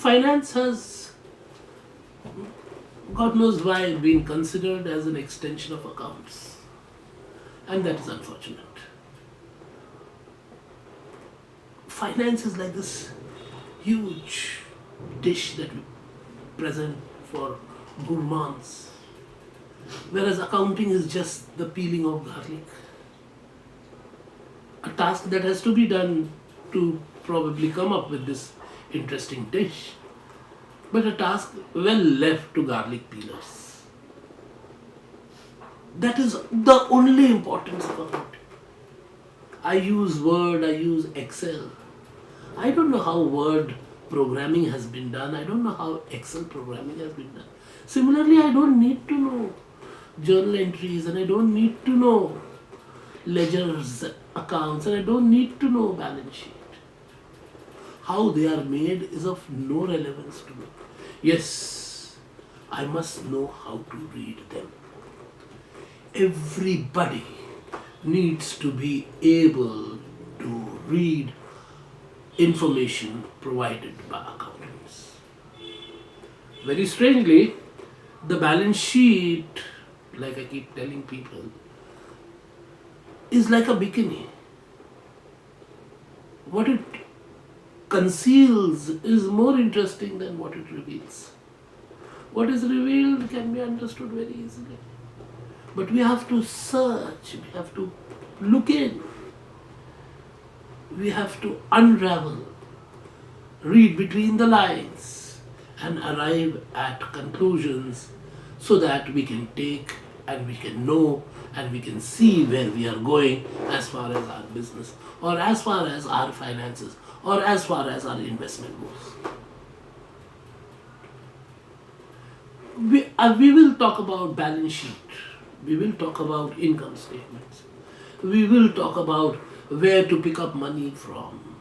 finance has, God knows why, been considered as an extension of accounts. And that is unfortunate. Finance is like this huge dish that we present for gourmands, whereas accounting is just the peeling of garlic. A task that has to be done to probably come up with this interesting dish, but a task well left to garlic peelers. That is the only importance of accounting. I use Word, I use Excel. I don't know how Word programming has been done. I don't know how Excel programming has been done. Similarly, I don't need to know journal entries, and I don't need to know ledgers, accounts, and I don't need to know balance sheet. How they are made is of no relevance to me. Yes, I must know how to read them. Everybody needs to be able to read information provided by accountants. Very strangely, the balance sheet, like I keep telling people, is like a bikini. What it conceals is more interesting than what it reveals. What is revealed can be understood very easily. But we have to search, we have to look in, we have to unravel, read between the lines, and arrive at conclusions so that we can take and we can know and we can see where we are going as far as our business or as far as our finances or as far as our investment goes. We will talk about balance sheet. We will talk about income statements. We will talk about where to pick up money from.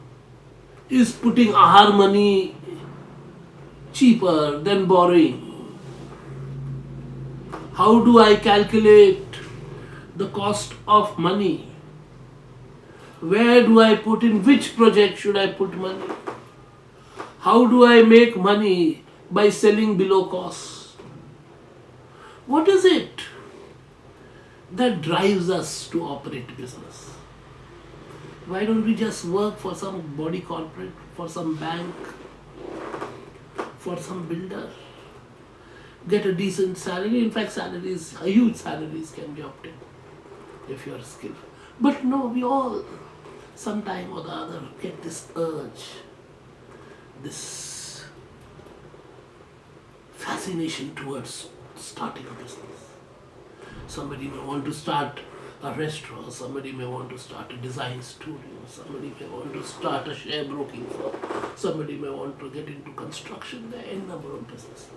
Is putting our money cheaper than borrowing? How do I calculate the cost of money? Where do I put in? Which project should I put money? How do I make money by selling below cost? What is it that drives us to operate business? Why don't we just work for some body corporate, for some bank, for some builder? Get a decent salary. In fact, salaries, huge salaries can be obtained if you are skilled. But no, we all, sometime or the other, get this urge, this fascination towards starting a business. Somebody may want to start a restaurant, somebody may want to start a design studio, somebody may want to start a share broking firm, somebody may want to get into construction. There are any number of businesses.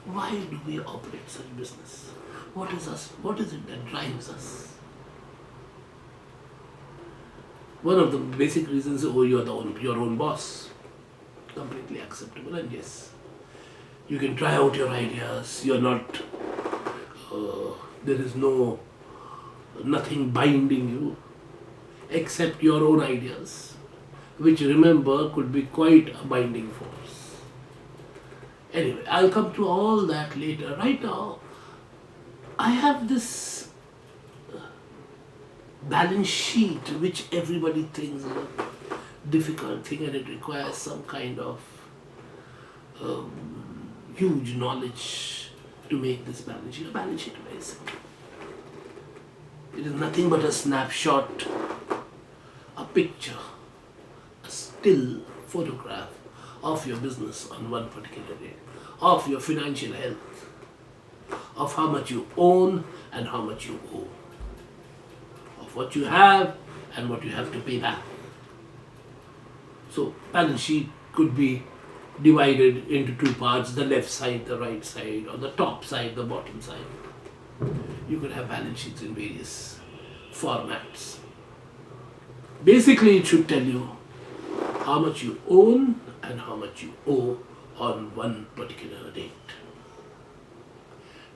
Why do we operate such business? What is us? What is it that drives us? One of the basic reasons is, you are your own boss. Completely acceptable, and yes, you can try out your ideas. You're not. There is nothing binding you except your own ideas, which, remember, could be quite a binding force. Anyway, I'll come to all that later. Right now, I have this balance sheet which everybody thinks is a difficult thing, and it requires some kind of huge knowledge to make this balance sheet. A balance sheet is very simple. It is nothing but a snapshot, a picture, a still photograph of your business on one particular day, of your financial health, of how much you own and how much you owe, of what you have and what you have to pay back. So balance sheet could be divided into two parts, the left side, the right side, or the top side, the bottom side. You could have balance sheets in various formats. Basically, it should tell you how much you own and how much you owe on one particular date.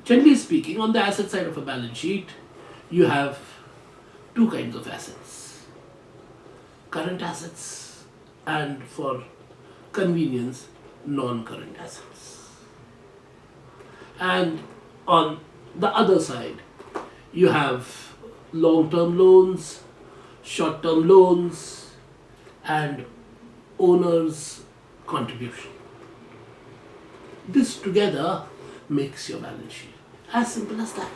Generally speaking, on the asset side of a balance sheet, you have two kinds of assets. Current assets, and for convenience, non-current assets. And on the other side, you have long-term loans, short-term loans, and owner's contribution. This together makes your balance sheet. As simple as that.